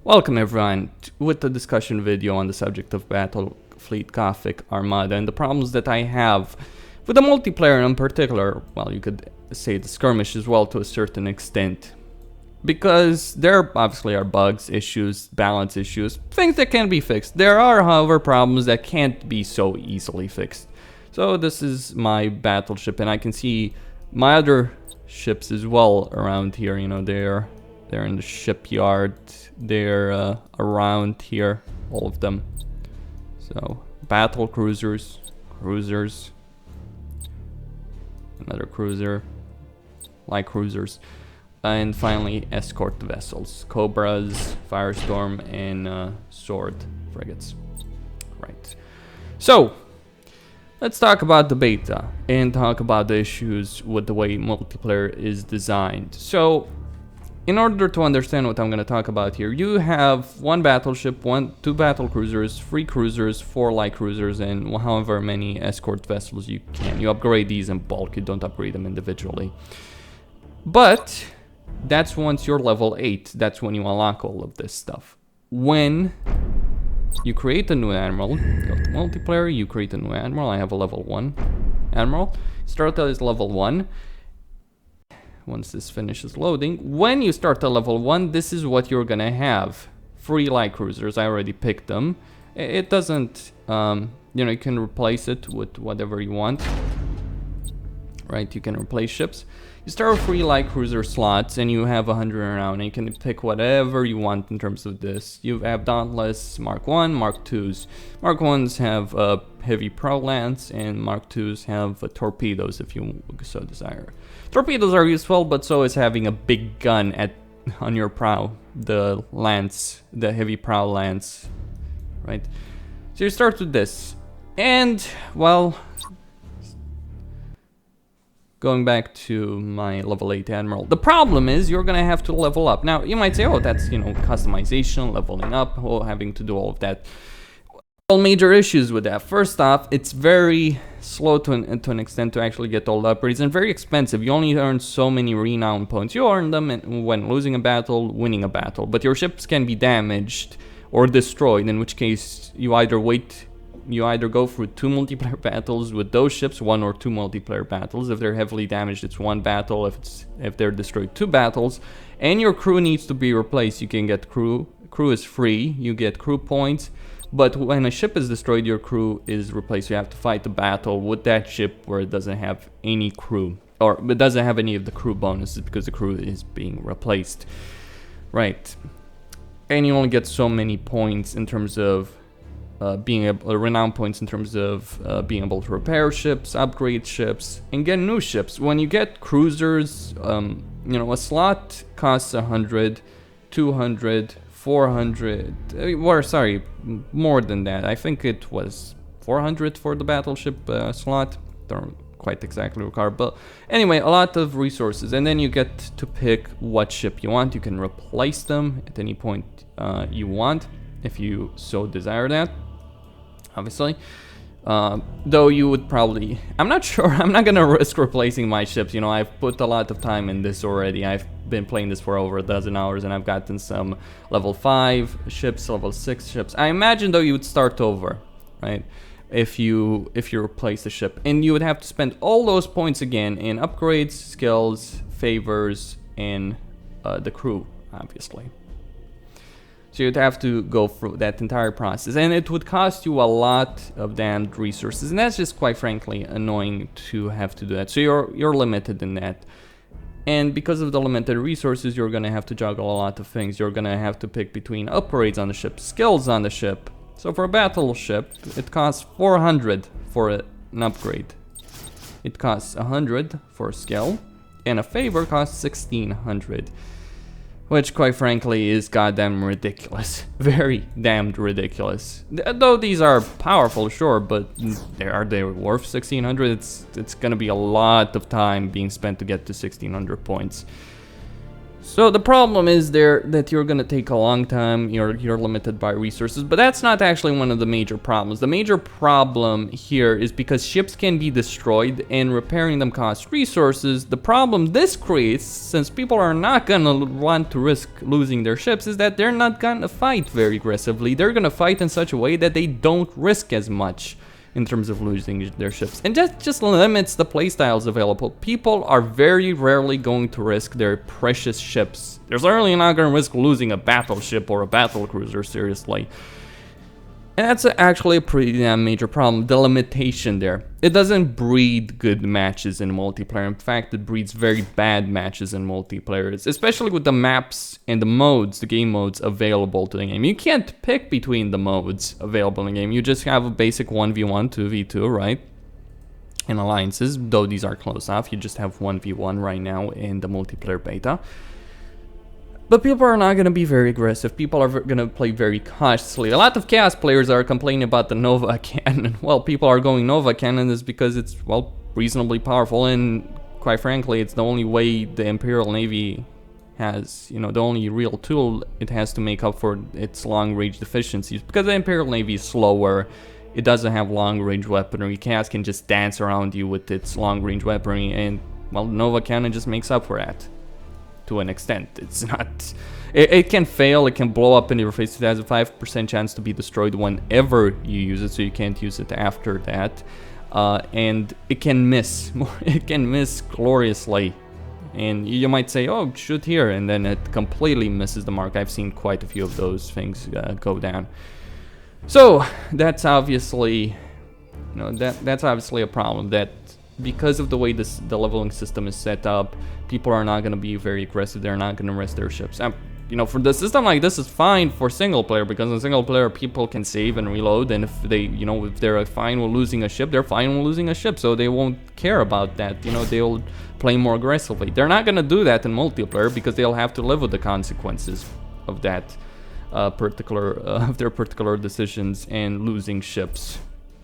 Welcome everyone with the discussion video on the subject of Battlefleet Gothic Armada and the problems that I have with the multiplayer in particular. Well, you could say the skirmish as well to a certain extent, because there obviously are bugs, issues, balance issues, things that can be fixed. There are, however, problems that can't be so easily fixed. So this is my battleship, and I can see my other ships as well around here. You know, they're in the shipyard, they're around here, all of them. So battle cruisers, another cruiser, light cruisers, and finally escort vessels, Cobras, Firestorm, and sword frigates. Right. So let's talk about the beta and talk about the issues with the way multiplayer is designed. So in order to understand what I'm going to talk about here, you have one battleship, two battle cruisers, 3 cruisers, 4 light cruisers, and however many escort vessels you can. You upgrade these in bulk, you don't upgrade them individually. But that's once you're level 8, that's when you unlock all of this stuff. When you create a new admiral, go to multiplayer, you create a new admiral. I have a level 1 admiral. Start as level 1. Once this finishes loading, when you start at level 1, this is what you're gonna have. 3 light cruisers, I already picked them. It doesn't, you know, you can replace it with whatever you want. Right, you can replace ships. You start with 3 light cruiser slots and you have 100 Renown, and you can pick whatever you want in terms of this. You have Dauntless, Mark 1, Mark 2s. Mark 1s have heavy pro lance, and Mark 2s have torpedoes if you so desire. Torpedoes are useful, but so is having a big gun on your prow, the lance, the heavy prow lance, right? So you start with this, and well, going back to my level 8 admiral, the problem is you're gonna have to level up. Now you might say, oh, that's, you know, customization, leveling up, oh, having to do all of that. All major issues with that. First off, it's very slow to an extent to actually get all the upgrades, and very expensive. You only earn so many renown points. You earn them when losing a battle, winning a battle, but your ships can be damaged or destroyed, in which case you either go through 2 multiplayer battles with those ships, 1 or 2 multiplayer battles. If they're heavily damaged, it's 1 battle. If they're destroyed, 2 battles, and your crew needs to be replaced. You can get crew is free, you get crew points. But when a ship is destroyed, your crew is replaced. You have to fight the battle with that ship where it doesn't have any crew, or it doesn't have any of the crew bonuses because the crew is being replaced. Right. And you only get so many points in terms of renown points in terms of being able to repair ships, upgrade ships, and get new ships. When you get cruisers, you know, a slot costs 100, 200, 400, or sorry, more than that. I think it was 400 for the battleship slot. Don't quite exactly recall, but anyway, a lot of resources, and then you get to pick what ship you want. You can replace them at any point you want, if you so desire that, obviously. Though you would probably, I'm not sure, I'm not gonna risk replacing my ships. You know, I've put a lot of time in this already. I've been playing this for over a dozen hours, and I've gotten some level 5 ships, level 6 ships. I imagine though you would start over, right? If you replace the ship, and you would have to spend all those points again in upgrades, skills, favors, and the crew, obviously. So you'd have to go through that entire process, and it would cost you a lot of damned resources, and that's just quite frankly annoying to have to do that. So you're limited in that, and because of the limited resources, you're gonna have to juggle a lot of things. You're gonna have to pick between upgrades on the ship, skills on the ship. So for a battleship, it costs 400 for an upgrade. It costs 100 for a skill, and a favor costs 1600. Which, quite frankly, is goddamn ridiculous. Very damned ridiculous. Though these are powerful, sure, but are they worth 1600? It's gonna be a lot of time being spent to get to 1600 points. So the problem is there that you're gonna take a long time, you're limited by resources, but that's not actually one of the major problems. The major problem here is because ships can be destroyed and repairing them costs resources. The problem this creates, since people are not gonna want to risk losing their ships, is that they're not gonna fight very aggressively. They're gonna fight in such a way that they don't risk as much in terms of losing their ships. And that just limits the playstyles available. People are very rarely going to risk their precious ships. They're certainly not going to risk losing a battleship or a battlecruiser, seriously. And that's actually a pretty damn major problem, the limitation there. It doesn't breed good matches in multiplayer. In fact, it breeds very bad matches in multiplayer, especially with the maps and the modes, the game modes available to the game. You can't pick between the modes available in the game. You just have a basic 1v1, 2v2, right? In alliances, though these are close off, you just have 1v1 right now in the multiplayer beta. But people are not going to be very aggressive. People are going to play very cautiously. A lot of Chaos players are complaining about the Nova cannon. Well, people are going Nova cannon is because it's, well, reasonably powerful, and quite frankly, it's the only way the Imperial Navy has, you know, the only real tool it has to make up for its long-range deficiencies. Because the Imperial Navy is slower, it doesn't have long-range weaponry. Chaos can just dance around you with its long-range weaponry, and, well, Nova cannon just makes up for that. To an extent, it's not. It can fail. It can blow up in your face. It has a 5% chance to be destroyed whenever you use it, so you can't use it after that. And it can miss. It can miss gloriously. And you might say, "Oh, shoot here," and then it completely misses the mark. I've seen quite a few of those things go down. So that's obviously, you know, that's obviously a problem. That because of the way the leveling system is set up, people are not going to be very aggressive. They're not going to risk their ships. You know, for the system like this is fine for single player, because in single player people can save and reload, and if they, you know, if they're fine with losing a ship, they're fine with losing a ship, so they won't care about that. You know, they'll play more aggressively. They're not going to do that in multiplayer because they'll have to live with the consequences of that of their particular decisions and losing ships.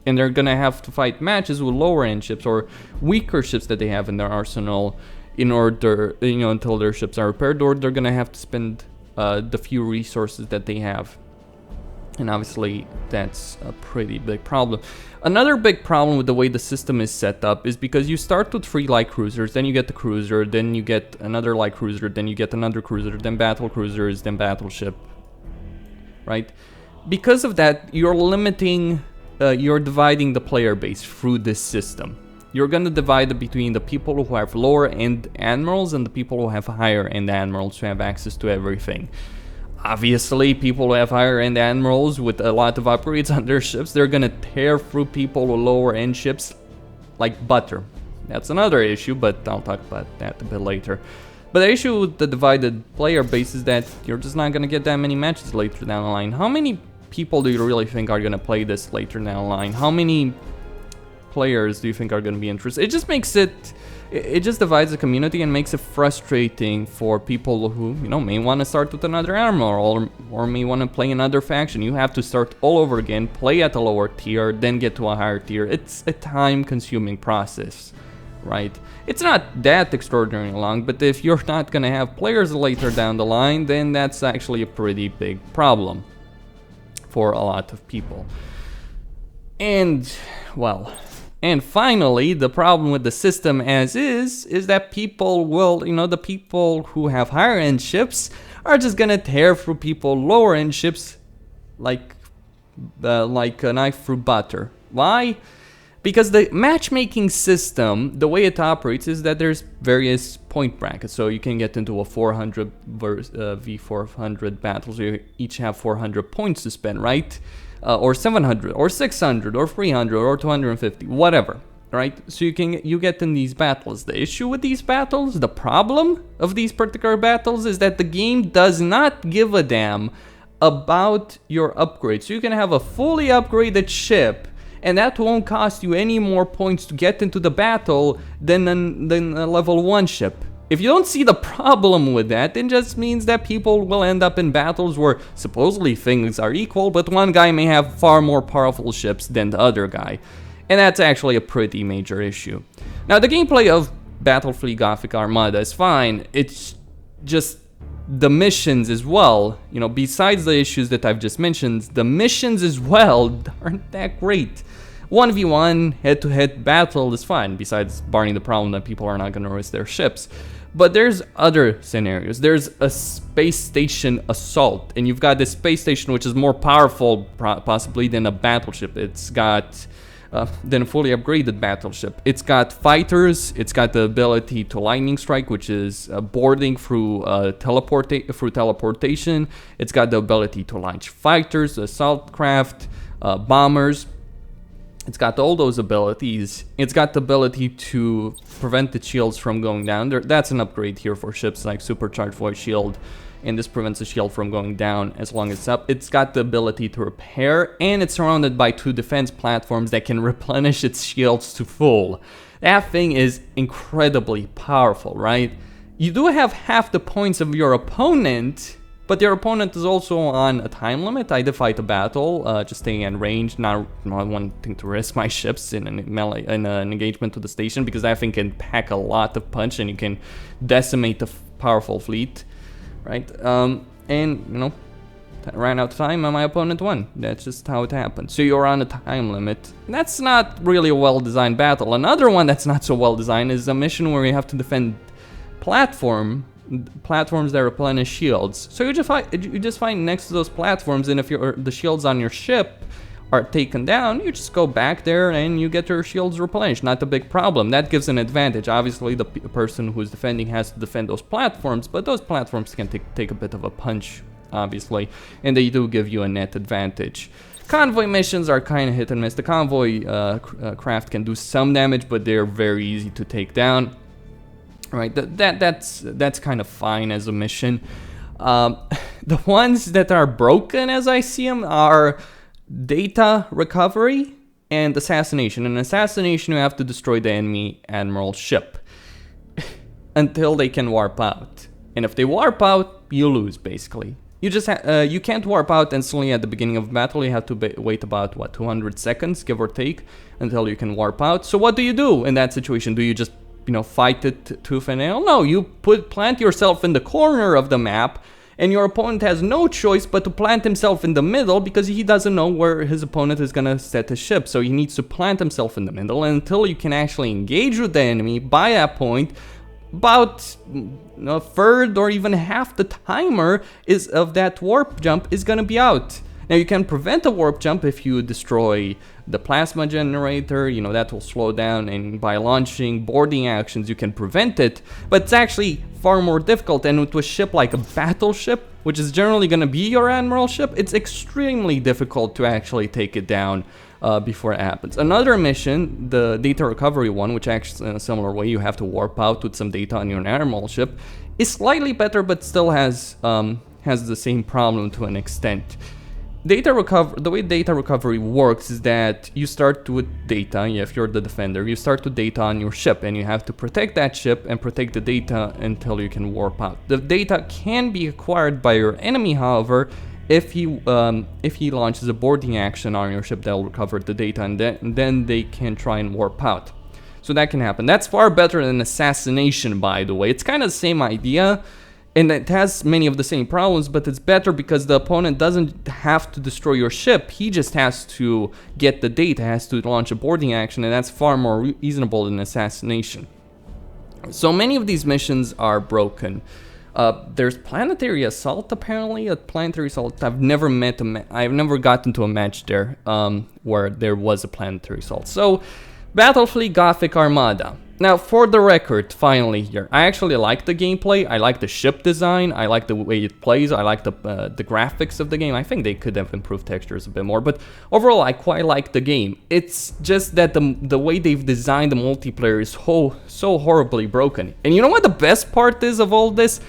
And they're gonna have to fight matches with lower end ships or weaker ships that they have in their arsenal in order, you know, until their ships are repaired, or they're gonna have to spend the few resources that they have. And obviously that's a pretty big problem. Another big problem with the way the system is set up is because you start with 3 light cruisers, then you get the cruiser, then you get another light cruiser, then you get another cruiser, then battle cruisers, then battleship, right? Because of that, you're limiting, you're dividing the player base through this system. You're gonna divide it between the people who have lower end admirals and the people who have higher end admirals who have access to everything. Obviously, people who have higher end admirals with a lot of upgrades on their ships, they're gonna tear through people with lower end ships like butter. That's another issue, but I'll talk about that a bit later. But the issue with the divided player base is that you're just not gonna get that many matches later down the line. How many people do you really think are gonna play this later down the line? How many players do you think are gonna be interested? It just makes it just divides the community and makes it frustrating for people who, you know, may want to start with another admiral or may want to play another faction. You have to start all over again, play at a lower tier, then get to a higher tier. It's a time-consuming process, right? It's not that extraordinarily long, but if you're not gonna have players later down the line, then that's actually a pretty big problem for a lot of people. And, well, and finally, the problem with the system as is that people will, you know, the people who have higher end ships are just gonna tear through people lower end ships like a knife through butter. Why? Because the matchmaking system, the way it operates is that there's various point brackets. So you can get into a 400 v400 battle, so you each have 400 points to spend, right? Or 700, or 600, or 300, or 250, whatever, right? So you get in these battles. The issue with these battles, the problem of these particular battles, is that the game does not give a damn about your upgrades. So you can have a fully upgraded ship, and that won't cost you any more points to get into the battle than a level 1 ship. If you don't see the problem with that, it just means that people will end up in battles where supposedly things are equal, but one guy may have far more powerful ships than the other guy. And that's actually a pretty major issue. Now, the gameplay of Battlefleet Gothic Armada is fine. It's just the missions as well, you know, besides the issues that I've just mentioned, the missions as well aren't that great. 1v1 head-to-head battle is fine, besides barring the problem that people are not going to risk their ships. But there's other scenarios. There's a space station assault, and you've got this space station which is more powerful possibly than a battleship. It's got than a fully upgraded battleship. It's got fighters, it's got the ability to lightning strike, which is boarding through teleportation. It's got the ability to launch fighters, assault craft, bombers. It's got all those abilities. It's got the ability to prevent the shields from going down. That's an upgrade here for ships like Supercharged Void Shield, and this prevents the shield from going down as long as it's up. It's got the ability to repair, and it's surrounded by 2 defense platforms that can replenish its shields to full. That thing is incredibly powerful, right? You do have half the points of your opponent, but your opponent is also on a time limit. I did fight a battle, just staying in range, not wanting to risk my ships in an engagement to the station, because that thing can pack a lot of punch and you can decimate a powerful fleet, right? And, you know, ran out of time and my opponent won. That's just how it happened. So you're on a time limit. That's not really a well-designed battle. Another one that's not so well-designed is a mission where you have to defend platforms that replenish shields. So you just find next to those platforms, and if the shields on your ship are taken down, you just go back there and you get your shields replenished. Not a big problem. That gives an advantage. Obviously, the person who's defending has to defend those platforms, but those platforms can take a bit of a punch, obviously, and they do give you a net advantage. Convoy missions are kind of hit and miss. The convoy craft can do some damage, but they're very easy to take down. Right, that's kind of fine as a mission. The ones that are broken, as I see them, are data recovery and assassination. In assassination, you have to destroy the enemy admiral ship until they can warp out. And if they warp out, you lose, basically. You just you can't warp out instantly at the beginning of battle. You have to wait about, what, 200 seconds, give or take, until you can warp out. So what do you do in that situation? Do you just, you know, fight it tooth and nail? No, you plant yourself in the corner of the map, and your opponent has no choice but to plant himself in the middle, because he doesn't know where his opponent is gonna set his ship. So he needs to plant himself in the middle, and until you can actually engage with the enemy, by that point, about a third or even half the timer of that warp jump is gonna be out. Now you can prevent a warp jump if you destroy the plasma generator, you know, that will slow down, and by launching boarding actions you can prevent it, but it's actually far more difficult. And with a ship like a battleship, which is generally going to be your admiral ship, it's extremely difficult to actually take it down before it happens. Another mission, the data recovery one, which acts in a similar way, you have to warp out with some data on your admiral ship, is slightly better, but still has the same problem to an extent. The way data recovery works is that you start with data. If you're the defender, you start with data on your ship, and you have to protect that ship and protect the data until you can warp out. The data can be acquired by your enemy, however, if he launches a boarding action on your ship, they'll recover the data, and then they can try and warp out. So that can happen. That's far better than assassination, by the way. It's kind of the same idea, and it has many of the same problems, but it's better because the opponent doesn't have to destroy your ship. He just has to get the data, has to launch a boarding action, and that's far more reasonable than assassination. So many of these missions are broken. There's planetary assault, apparently. A planetary assault. I've never gotten to a match there where there was a planetary assault. So, Battlefleet Gothic Armada. Now, for the record, finally here, I actually like the gameplay. I like the ship design. I like the way it plays. I like the graphics of the game. I think they could have improved textures a bit more, but overall, I quite like the game. It's just that the way they've designed the multiplayer is so horribly broken. And you know what the best part is of all this?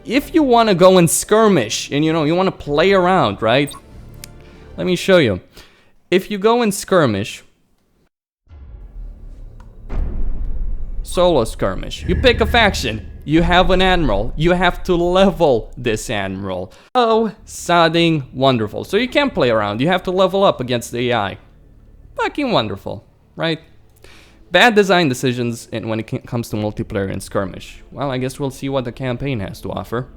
If you want to go and skirmish, and you want to play around, right? Let me show you. If you go and skirmish, solo skirmish, you pick a faction, you have an admiral, you have to level this admiral. Oh, sounding wonderful. So you can't play around, you have to level up against the AI. Fucking wonderful, right? Bad design decisions when it comes to multiplayer and skirmish. Well, I guess we'll see what the campaign has to offer.